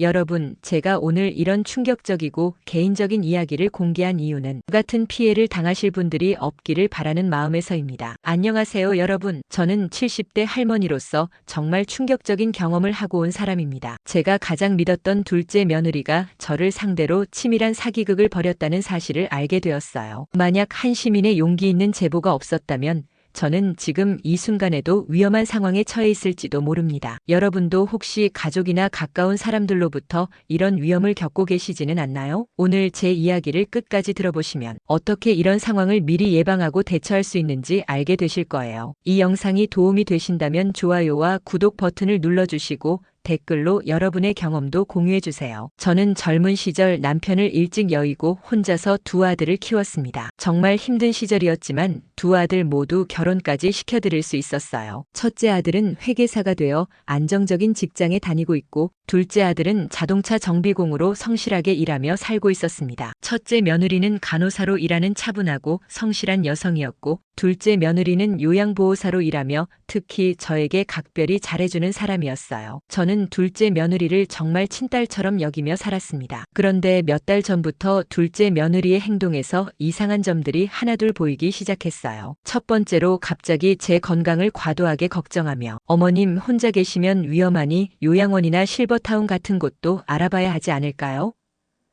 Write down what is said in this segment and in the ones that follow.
여러분, 제가 오늘 이런 충격적이고 개인적인 이야기를 공개한 이유는 같은 피해를 당하실 분들이 없기를 바라는 마음에서입니다. 안녕하세요, 여러분. 저는 70대 할머니로서 정말 충격적인 경험을 하고 온 사람입니다. 제가 가장 믿었던 둘째 며느리가 저를 상대로 치밀한 사기극을 벌였다는 사실을 알게 되었어요. 만약 한 시민의 용기 있는 제보가 없었다면 저는 지금 이 순간에도 위험한 상황에 처해 있을지도 모릅니다. 여러분도 혹시 가족이나 가까운 사람들로부터 이런 위험을 겪고 계시지는 않나요? 오늘 제 이야기를 끝까지 들어보시면 어떻게 이런 상황을 미리 예방하고 대처할 수 있는지 알게 되실 거예요. 이 영상이 도움이 되신다면 좋아요와 구독 버튼을 눌러주시고 댓글로 여러분의 경험도 공유해주세요. 저는 젊은 시절 남편을 일찍 여의고 혼자서 두 아들을 키웠습니다. 정말 힘든 시절이었지만 두 아들 모두 결혼까지 시켜드릴 수 있었어요. 첫째 아들은 회계사가 되어 안정적인 직장에 다니고 있고 둘째 아들은 자동차 정비공으로 성실하게 일하며 살고 있었습니다. 첫째 며느리는 간호사로 일하는 차분하고 성실한 여성이었고 둘째 며느리는 요양보호사로 일하며 특히 저에게 각별히 잘해주는 사람이었어요. 저는 둘째 며느리를 정말 친딸처럼 여기며 살았습니다. 그런데 몇 달 전부터 둘째 며느리의 행동에서 이상한 점들이 하나둘 보이기 시작했어요. 첫 번째로 갑자기 제 건강을 과도하게 걱정하며 어머님 혼자 계시면 위험하니 요양원이나 실버타운 같은 곳도 알아봐야 하지 않을까요?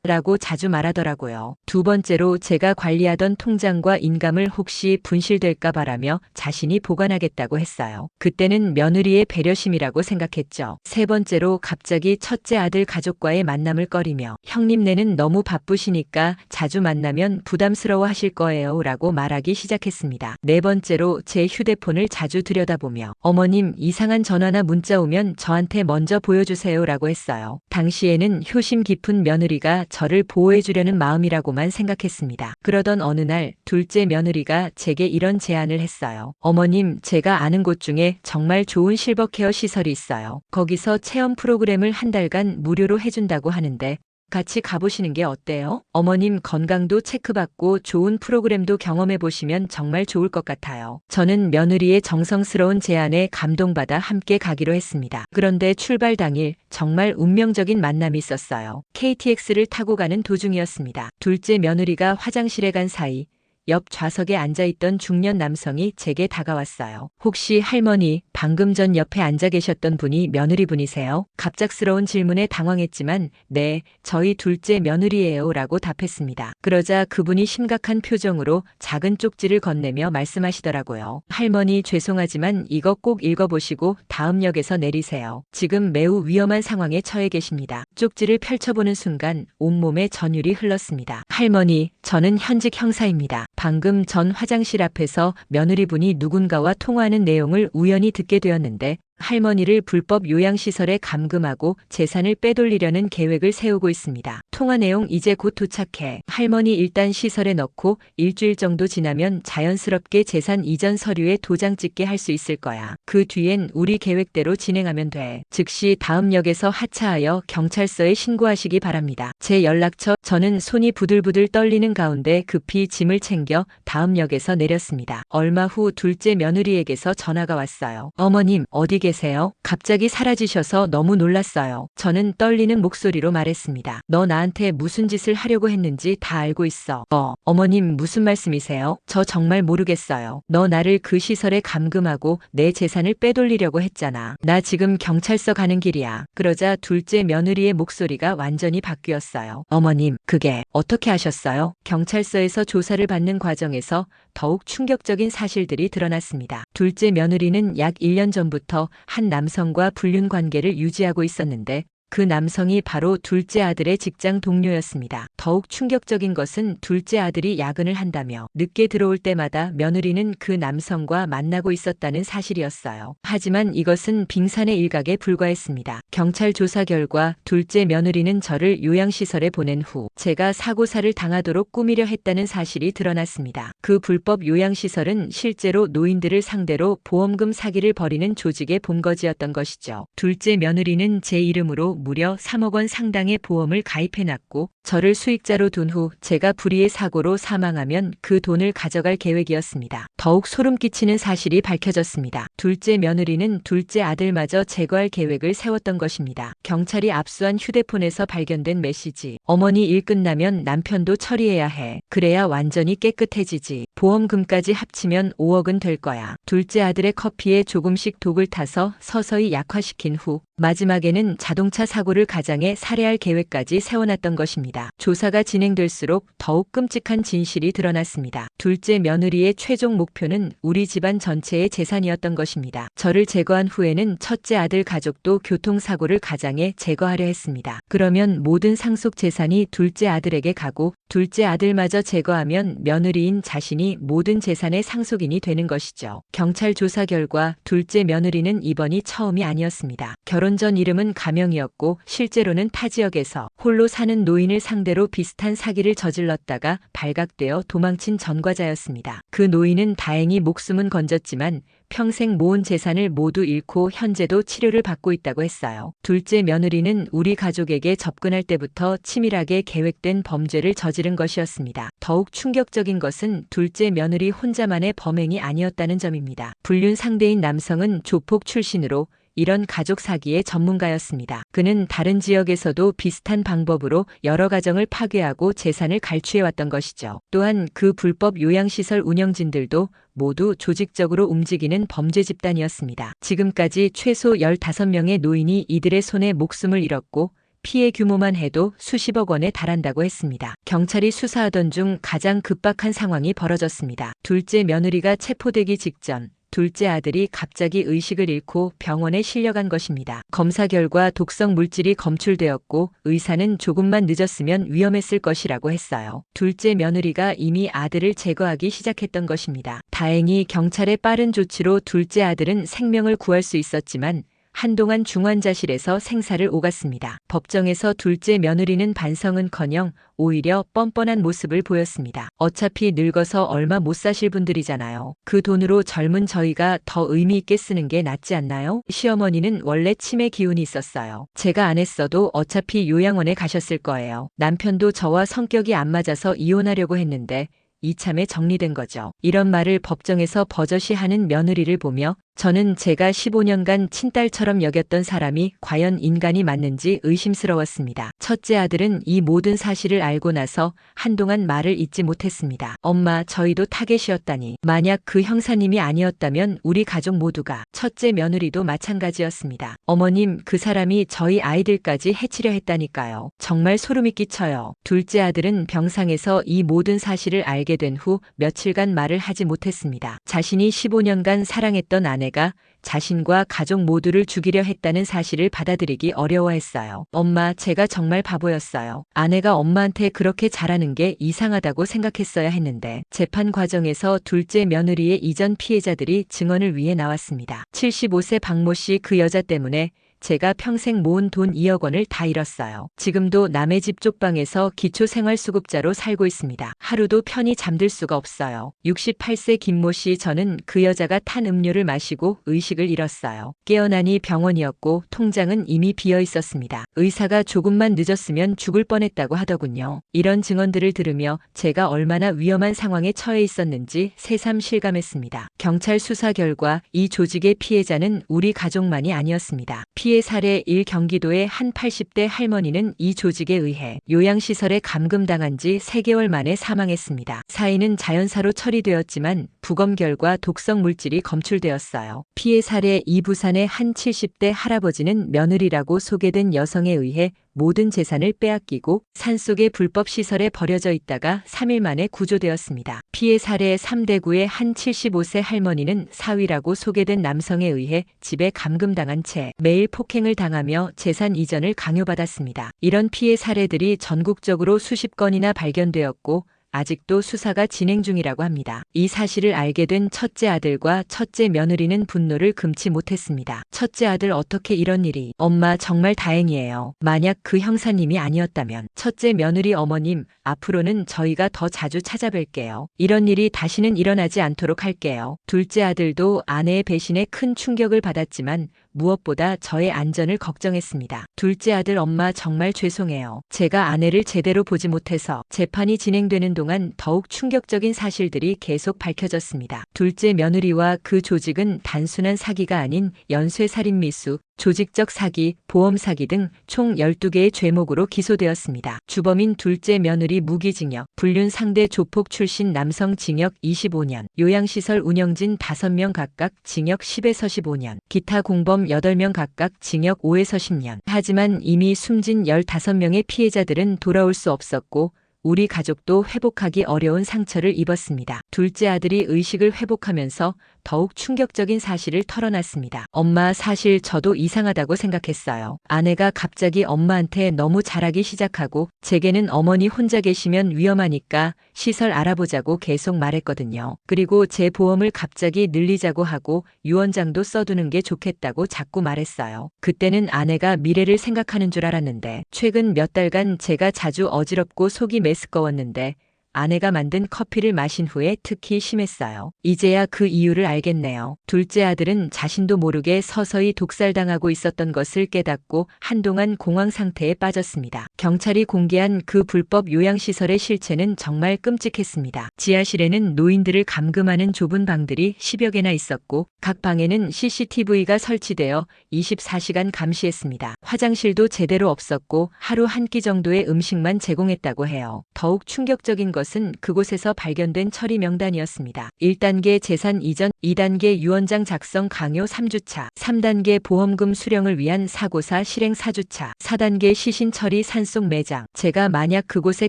라고 자주 말하더라고요. 두 번째로 제가 관리하던 통장과 인감을 혹시 분실될까 바라며 자신이 보관하겠다고 했어요. 그때는 며느리의 배려심이라고 생각했죠. 세 번째로 갑자기 첫째 아들 가족과의 만남을 꺼리며 형님네는 너무 바쁘시니까 자주 만나면 부담스러워 하실 거예요 라고 말하기 시작했습니다. 네 번째로 제 휴대폰을 자주 들여다보며 어머님 이상한 전화나 문자 오면 저한테 먼저 보여주세요 라고 했어요. 당시에는 효심 깊은 며느리가 저를 보호해주려는 마음이라고만 생각했습니다. 그러던 어느 날 둘째 며느리가 제게 이런 제안을 했어요. 어머님, 제가 아는 곳 중에 정말 좋은 실버케어 시설이 있어요. 거기서 체험 프로그램을 한 달간 무료로 해준다고 하는데 같이 가보시는 게 어때요? 어머님 건강도 체크받고 좋은 프로그램도 경험해보시면 정말 좋을 것 같아요. 저는 며느리의 정성스러운 제안에 감동받아 함께 가기로 했습니다. 그런데 출발 당일 정말 운명적인 만남이 있었어요. KTX를 타고 가는 도중이었습니다. 둘째 며느리가 화장실에 간 사이 옆 좌석에 앉아있던 중년 남성이 제게 다가왔어요. 혹시 할머니, 방금 전 옆에 앉아 계셨던 분이 며느리분이세요? 갑작스러운 질문에 당황했지만 네, 저희 둘째 며느리예요 라고 답했습니다. 그러자 그분이 심각한 표정으로 작은 쪽지를 건네며 말씀하시더라고요. 할머니 죄송하지만 이거 꼭 읽어보시고 다음 역에서 내리세요. 지금 매우 위험한 상황에 처해 계십니다. 쪽지를 펼쳐보는 순간 온몸에 전율이 흘렀습니다. 할머니, 저는 현직 형사입니다. 방금 전 화장실 앞에서 며느리분이 누군가와 통화하는 내용을 우연히 듣게 되었는데 할머니를 불법 요양시설에 감금하고 재산을 빼돌리려는 계획을 세우고 있습니다. 통화 내용 이제 곧 도착해. 할머니 일단 시설에 넣고 일주일 정도 지나면 자연스럽게 재산 이전 서류에 도장 찍게 할 수 있을 거야. 그 뒤엔 우리 계획대로 진행하면 돼. 즉시 다음 역에서 하차하여 경찰서에 신고하시기 바랍니다. 제 연락처. 저는 손이 부들부들 떨리는 가운데 급히 짐을 챙겨 다음 역에서 내렸습니다. 얼마 후 둘째 며느리에게서 전화가 왔어요. 어머님, 어디 계세요? 갑자기 사라지셔서 너무 놀랐어요. 저는 떨리는 목소리로 말했습니다. 너 나한테 무슨 짓을 하려고 했는지 다 알고 있어. 어머님 무슨 말씀이세요? 저 정말 모르겠어요. 너 나를 그 시설에 감금하고 내 재산을 빼돌리려고 했잖아. 나 지금 경찰서 가는 길이야. 그러자 둘째 며느리의 목소리가 완전히 바뀌었어요. 어머님, 그게 어떻게 하셨어요? 경찰서에서 조사를 받는 과정에서 더욱 충격적인 사실들이 드러났습니다. 둘째 며느리는 약 1년 전부터 한 남성과 불륜 관계를 유지하고 있었는데 그 남성이 바로 둘째 아들의 직장 동료였습니다. 더욱 충격적인 것은 둘째 아들이 야근을 한다며 늦게 들어올 때마다 며느리는 그 남성과 만나고 있었다는 사실이었어요. 하지만 이것은 빙산의 일각에 불과했습니다. 경찰 조사 결과 둘째 며느리는 저를 요양시설에 보낸 후 제가 사고사를 당하도록 꾸미려 했다는 사실이 드러났습니다. 그 불법 요양시설은 실제로 노인들을 상대로 보험금 사기를 벌이는 조직의 본거지였던 것이죠. 둘째 며느리는 제 이름으로 무려 3억 원 상당의 보험을 가입해놨고 저를 수익자로 둔 후 제가 불의의 사고로 사망하면 그 돈을 가져갈 계획이었습니다. 더욱 소름 끼치는 사실이 밝혀졌습니다. 둘째 며느리는 둘째 아들마저 제거할 계획을 세웠던 것입니다. 경찰이 압수한 휴대폰에서 발견된 메시지. 어머니 일 끝나면 남편도 처리해야 해. 그래야 완전히 깨끗해지지. 보험금까지 합치면 5억은 될 거야. 둘째 아들의 커피에 조금씩 독을 타서 서서히 약화시킨 후 마지막에는 자동차 사고를 가장해 살해할 계획까지 세워놨던 것입니다. 조사가 진행될수록 더욱 끔찍한 진실이 드러났습니다. 둘째 며느리의 최종 목표는 우리 집안 전체의 재산이었던 것입니다. 저를 제거한 후에는 첫째 아들 가족도 교통사고를 가장해 제거하려 했습니다. 그러면 모든 상속 재산이 둘째 아들에게 가고 둘째 아들마저 제거하면 며느리인 자신이 모든 재산의 상속인이 되는 것이죠. 경찰 조사 결과 둘째 며느리는 이번이 처음이 아니었습니다. 결혼 전 이름은 가명이었고 실제로는 타 지역에서 홀로 사는 노인을 상대로 비슷한 사기를 저질렀다가 발각되어 도망친 전과자였습니다. 그 노인은 다행히 목숨은 건졌지만 평생 모은 재산을 모두 잃고 현재도 치료를 받고 있다고 했어요. 둘째 며느리는 우리 가족에게 접근할 때부터 치밀하게 계획된 범죄를 저지른 것이었습니다. 더욱 충격적인 것은 둘째 며느리 혼자만의 범행이 아니었다는 점입니다. 불륜 상대인 남성은 조폭 출신으로 이런 가족 사기의 전문가였습니다. 그는 다른 지역에서도 비슷한 방법으로 여러 가정을 파괴하고 재산을 갈취해왔던 것이죠. 또한 그 불법 요양시설 운영진들도 모두 조직적으로 움직이는 범죄 집단이었습니다. 지금까지 최소 15명의 노인이 이들의 손에 목숨을 잃었고 피해 규모만 해도 수십억 원에 달한다고 했습니다. 경찰이 수사하던 중 가장 급박한 상황이 벌어졌습니다. 둘째 며느리가 체포되기 직전 둘째 아들이 갑자기 의식을 잃고 병원에 실려간 것입니다. 검사 결과 독성 물질이 검출되었고 의사는 조금만 늦었으면 위험했을 것이라고 했어요. 둘째 며느리가 이미 아들을 제거하기 시작했던 것입니다. 다행히 경찰의 빠른 조치로 둘째 아들은 생명을 구할 수 있었지만 한동안 중환자실에서 생사를 오갔습니다. 법정에서 둘째 며느리는 반성은커녕 오히려 뻔뻔한 모습을 보였습니다. 어차피 늙어서 얼마 못 사실 분들이잖아요. 그 돈으로 젊은 저희가 더 의미 있게 쓰는 게 낫지 않나요? 시어머니는 원래 치매 기운이 있었어요. 제가 안 했어도 어차피 요양원에 가셨을 거예요. 남편도 저와 성격이 안 맞아서 이혼하려고 했는데 이참에 정리된 거죠. 이런 말을 법정에서 버젓이 하는 며느리를 보며 저는 제가 15년간 친딸처럼 여겼던 사람이 과연 인간이 맞는지 의심스러웠습니다. 첫째 아들은 이 모든 사실을 알고 나서 한동안 말을 잇지 못했습니다. 엄마, 저희도 타겟이었다니. 만약 그 형사님이 아니었다면 우리 가족 모두가, 첫째 며느리도 마찬가지였습니다. 어머님, 그 사람이 저희 아이들까지 해치려 했다니까요. 정말 소름이 끼쳐요. 둘째 아들은 병상에서 이 모든 사실을 알게 된 후 며칠간 말을 하지 못했습니다. 자신이 15년간 사랑했던 아내가 자신과 가족 모두를 죽이려 했다는 사실을 받아들이기 어려워했어요. 엄마, 제가 정말 바보였어요. 아내가 엄마한테 그렇게 잘하는 게 이상하다고 생각했어야 했는데. 재판 과정에서 둘째 며느리의 이전 피해자들이 증언을 위해 나왔습니다. 75세 박모 씨, 그 여자 때문에 제가 평생 모은 돈 2억 원을 다 잃었어요. 지금도 남의 집 쪽방에서 기초생활수급자로 살고 있습니다. 하루도 편히 잠들 수가 없어요. 68세 김모 씨, 저는 그 여자가 탄 음료를 마시고 의식을 잃었어요. 깨어나니 병원이었고 통장은 이미 비어 있었습니다. 의사가 조금만 늦었으면 죽을 뻔했다고 하더군요. 이런 증언들을 들으며 제가 얼마나 위험한 상황에 처해 있었는지 새삼 실감했습니다. 경찰 수사 결과 이 조직의 피해자는 우리 가족만이 아니었습니다. 피해 사례 1, 경기도의 한 80대 할머니는 이 조직에 의해 요양시설에 감금당한 지 3개월 만에 사망했습니다. 사인은 자연사로 처리되었지만 부검 결과 독성 물질이 검출되었어요. 피해 사례 2, 부산의 한 70대 할아버지는 며느리라고 소개된 여성에 의해 모든 재산을 빼앗기고 산속의 불법 시설에 버려져 있다가 3일 만에 구조되었습니다. 피해 사례 3, 대구의 한 75세 할머니는 사위라고 소개된 남성에 의해 집에 감금당한 채 매일 폭행을 당하며 재산 이전을 강요받았습니다. 이런 피해 사례들이 전국적으로 수십 건이나 발견되었고 아직도 수사가 진행 중이라고 합니다. 이 사실을 알게 된 첫째 아들과 첫째 며느리는 분노를 금치 못했습니다. 첫째 아들, 어떻게 이런 일이. 엄마, 정말 다행이에요. 만약 그 형사님이 아니었다면. 첫째 며느리, 어머님, 앞으로는 저희가 더 자주 찾아뵐게요. 이런 일이 다시는 일어나지 않도록 할게요. 둘째 아들도 아내의 배신에 큰 충격을 받았지만 무엇보다 저의 안전을 걱정했습니다. 둘째 아들 엄마 정말 죄송해요. 제가 아내를 제대로 보지 못해서. 재판이 진행되는 동안 더욱 충격적인 사실들이 계속 밝혀졌습니다. 둘째 며느리와 그 조직은 단순한 사기가 아닌 연쇄살인 미수, 조직적 사기, 보험 사기 등 총 12개의 죄목으로 기소되었습니다. 주범인 둘째 며느리 무기징역, 불륜 상대 조폭 출신 남성 징역 25년, 요양시설 운영진 5명 각각 징역 10에서 15년, 기타 공범 8명 각각 징역 5에서 10년. 하지만 이미 숨진 15명의 피해자들은 돌아올 수 없었고 우리 가족도 회복하기 어려운 상처를 입었습니다. 둘째 아들이 의식을 회복하면서 더욱 충격적인 사실을 털어놨습니다. 엄마, 사실 저도 이상하다고 생각했어요. 아내가 갑자기 엄마한테 너무 잘하기 시작하고 제게는 어머니 혼자 계시면 위험하니까 시설 알아보자고 계속 말했거든요. 그리고 제 보험을 갑자기 늘리자고 하고 유언장도 써두는 게 좋겠다고 자꾸 말했어요. 그때는 아내가 미래를 생각하는 줄 알았는데 최근 몇 달간 제가 자주 어지럽고 속이 메스꺼웠는데 아내가 만든 커피를 마신 후에 특히 심했어요. 이제야 그 이유를 알겠네요. 둘째 아들은 자신도 모르게 서서히 독살당하고 있었던 것을 깨닫고 한동안 공황 상태에 빠졌습니다. 경찰이 공개한 그 불법 요양시설의 실체는 정말 끔찍했습니다. 지하실에는 노인들을 감금하는 좁은 방들이 10여 개나 있었고 각 방에는 CCTV가 설치되어 24시간 감시했습니다. 화장실도 제대로 없었고 하루 한 끼 정도의 음식만 제공했다고 해요. 더욱 충격적인 것은 그곳에서 발견된 처리 명단이었습니다. 1단계 재산 이전, 2단계 유언장 작성 강요 3주차, 3단계 보험금 수령을 위한 사고사 실행 4주차, 4단계 시신 처리 산속 매장. 제가 만약 그곳에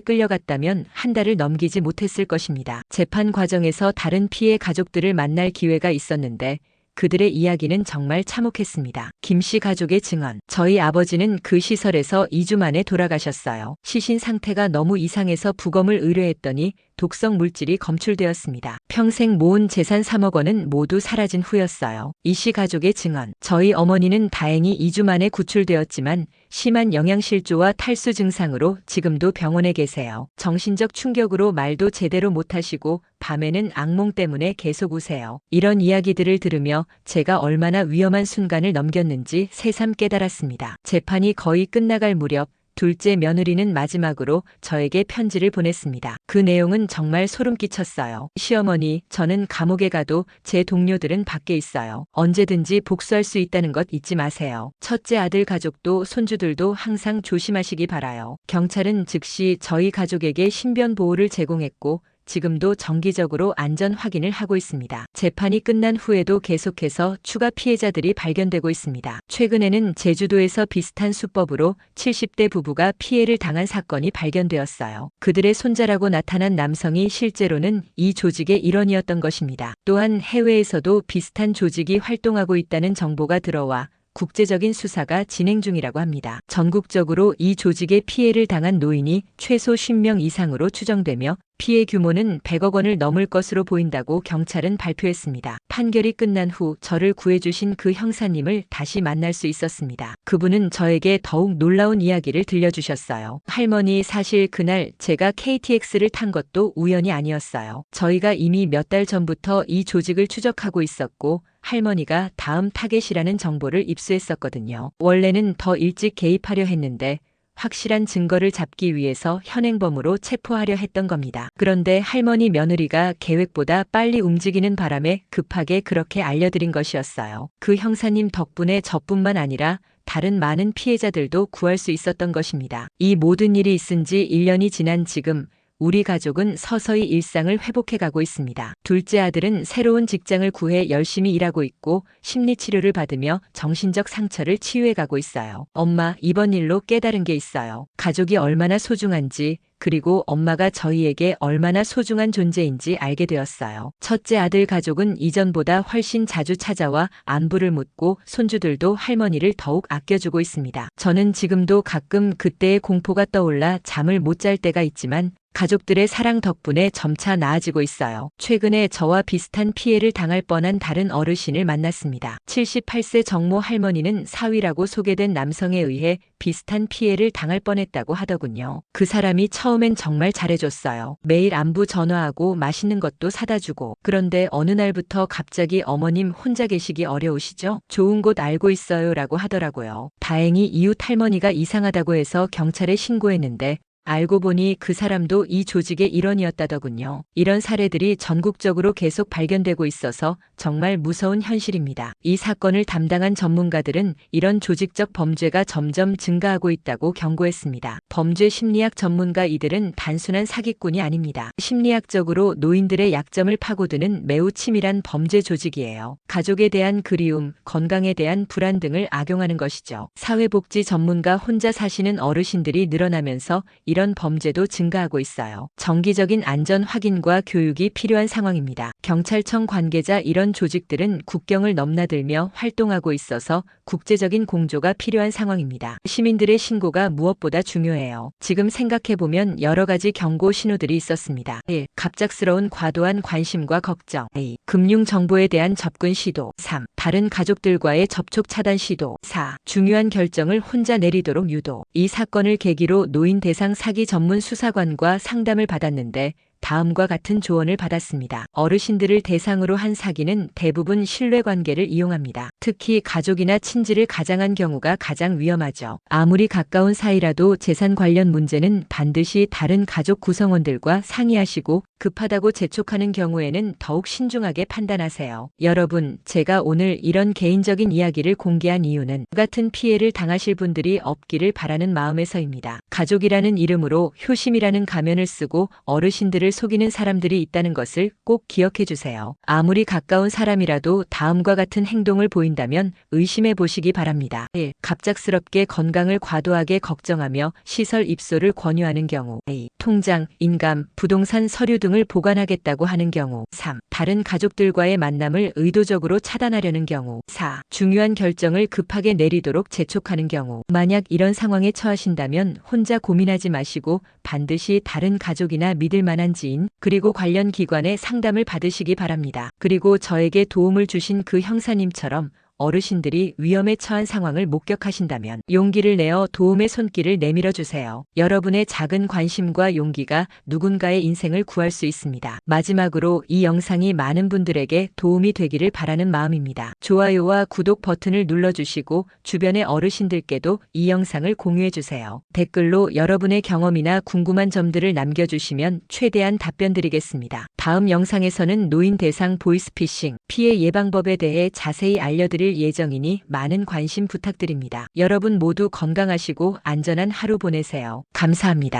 끌려갔다면 한 달을 넘기지 못했을 것입니다. 재판 과정에서 다른 피해 가족들을 만날 기회가 있었는데 그들의 이야기는 정말 참혹했습니다. 김 씨 가족의 증언. 저희 아버지는 그 시설에서 2주 만에 돌아가셨어요. 시신 상태가 너무 이상해서 부검을 의뢰했더니 독성 물질이 검출되었습니다. 평생 모은 재산 3억 원은 모두 사라진 후였어요. 이 씨 가족의 증언. 저희 어머니는 다행히 2주 만에 구출되었지만 심한 영양실조와 탈수 증상으로 지금도 병원에 계세요. 정신적 충격으로 말도 제대로 못하시고 밤에는 악몽 때문에 계속 우세요. 이런 이야기들을 들으며 제가 얼마나 위험한 순간을 넘겼는지 새삼 깨달았습니다. 재판이 거의 끝나갈 무렵 둘째 며느리는 마지막으로 저에게 편지를 보냈습니다. 그 내용은 정말 소름 끼쳤어요. 시어머니, 저는 감옥에 가도 제 동료들은 밖에 있어요. 언제든지 복수할 수 있다는 것 잊지 마세요. 첫째 아들 가족도 손주들도 항상 조심하시기 바라요. 경찰은 즉시 저희 가족에게 신변 보호를 제공했고 지금도 정기적으로 안전 확인을 하고 있습니다. 재판이 끝난 후에도 계속해서 추가 피해자들이 발견되고 있습니다. 최근에는 제주도에서 비슷한 수법으로 70대 부부가 피해를 당한 사건이 발견되었어요. 그들의 손자라고 나타난 남성이 실제로는 이 조직의 일원이었던 것입니다. 또한 해외에서도 비슷한 조직이 활동하고 있다는 정보가 들어와 국제적인 수사가 진행 중이라고 합니다. 전국적으로 이 조직의 피해를 당한 노인이 최소 10명 이상으로 추정되며 피해 규모는 100억 원을 넘을 것으로 보인다고 경찰은 발표했습니다. 판결이 끝난 후 저를 구해주신 그 형사님을 다시 만날 수 있었습니다. 그분은 저에게 더욱 놀라운 이야기를 들려주셨어요. 할머니, 사실 그날 제가 KTX를 탄 것도 우연이 아니었어요. 저희가 이미 몇 달 전부터 이 조직을 추적하고 있었고 할머니가 다음 타겟이라는 정보를 입수했었거든요. 원래는 더 일찍 개입하려 했는데 확실한 증거를 잡기 위해서 현행범으로 체포하려 했던 겁니다. 그런데 할머니 며느리가 계획보다 빨리 움직이는 바람에 급하게 그렇게 알려드린 것이었어요. 그 형사님 덕분에 저뿐만 아니라 다른 많은 피해자들도 구할 수 있었던 것입니다. 이 모든 일이 있은 지 1년이 지난 지금 우리 가족은 서서히 일상을 회복해가고 있습니다. 둘째 아들은 새로운 직장을 구해 열심히 일하고 있고 심리치료를 받으며 정신적 상처를 치유해가고 있어요. 엄마, 이번 일로 깨달은 게 있어요. 가족이 얼마나 소중한지, 그리고 엄마가 저희에게 얼마나 소중한 존재인지 알게 되었어요. 첫째 아들 가족은 이전보다 훨씬 자주 찾아와 안부를 묻고 손주들도 할머니를 더욱 아껴주고 있습니다. 저는 지금도 가끔 그때의 공포가 떠올라 잠을 못 잘 때가 있지만 가족들의 사랑 덕분에 점차 나아지고 있어요. 최근에 저와 비슷한 피해를 당할 뻔한 다른 어르신을 만났습니다. 78세 정모 할머니는 사위라고 소개된 남성에 의해 비슷한 피해를 당할 뻔했다고 하더군요. 그 사람이 처음엔 정말 잘해줬어요. 매일 안부 전화하고 맛있는 것도 사다 주고. 그런데 어느 날부터 갑자기 어머님 혼자 계시기 어려우시죠? 좋은 곳 알고 있어요 라고 하더라고요. 다행히 이웃 할머니가 이상하다고 해서 경찰에 신고했는데 알고 보니 그 사람도 이 조직의 일원이었다더군요. 이런 사례들이 전국적으로 계속 발견되고 있어서 정말 무서운 현실입니다. 이 사건을 담당한 전문가들은 이런 조직적 범죄가 점점 증가하고 있다고 경고했습니다. 범죄 심리학 전문가 이들은 단순한 사기꾼이 아닙니다. 심리학적으로 노인들의 약점을 파고드는 매우 치밀한 범죄 조직이에요. 가족에 대한 그리움, 건강에 대한 불안 등을 악용하는 것이죠. 사회복지 전문가 혼자 사시는 어르신들이 늘어나면서 이런 범죄도 증가하고 있어요. 정기적인 안전 확인과 교육이 필요한 상황입니다. 경찰청 관계자 이런 조직들은 국경을 넘나들며 활동하고 있어서 국제적인 공조가 필요한 상황입니다. 시민들의 신고가 무엇보다 중요해요. 지금 생각해보면 여러 가지 경고 신호들이 있었습니다. 1. 갑작스러운 과도한 관심과 걱정. 2. 금융 정보에 대한 접근 시도. 3. 다른 가족들과의 접촉 차단 시도. 4. 중요한 결정을 혼자 내리도록 유도. 이 사건을 계기로 노인 대상 사기 전문 수사관과 상담을 받았는데 다음과 같은 조언을 받았습니다. 어르신들을 대상으로 한 사기는 대부분 신뢰관계를 이용합니다. 특히 가족이나 친지를 가장한 경우가 가장 위험하죠. 아무리 가까운 사이라도 재산 관련 문제는 반드시 다른 가족 구성원들과 상의하시고 급하다고 재촉하는 경우에는 더욱 신중하게 판단하세요. 여러분, 제가 오늘 이런 개인적인 이야기를 공개한 이유는 같은 피해를 당하실 분들이 없기를 바라는 마음에서입니다. 가족이라는 이름으로 효심이라는 가면을 쓰고 어르신들을 속이는 사람들이 있다는 것을 꼭 기억해 주세요. 아무리 가까운 사람이라도 다음과 같은 행동을 보인다면 의심해 보시기 바랍니다. 1. 갑작스럽게 건강을 과도하게 걱정하며 시설 입소를 권유하는 경우. 2. 통장, 인감, 부동산 서류 등을 보관하겠다고 하는 경우. 3. 다른 가족들과의 만남을 의도적으로 차단하려는 경우. 4. 중요한 결정을 급하게 내리도록 재촉하는 경우. 만약 이런 상황에 처하신다면 혼자 고민하지 마시고 반드시 다른 가족이나 믿을 만한 지인 그리고 관련 기관의 상담을 받으시기 바랍니다. 그리고 저에게 도움을 주신 그 형사님처럼 어르신들이 위험에 처한 상황을 목격하신다면 용기를 내어 도움의 손길을 내밀어 주세요. 여러분의 작은 관심과 용기가 누군가의 인생을 구할 수 있습니다. 마지막으로 이 영상이 많은 분들에게 도움이 되기를 바라는 마음입니다. 좋아요와 구독 버튼을 눌러주시고 주변의 어르신들께도 이 영상을 공유해 주세요. 댓글로 여러분의 경험이나 궁금한 점들을 남겨주시면 최대한 답변 드리겠습니다. 다음 영상에서는 노인 대상 보이스피싱 피해 예방법에 대해 자세히 알려드릴 예정이니 많은 관심 부탁드립니다. 여러분 모두 건강하시고 안전한 하루 보내세요. 감사합니다.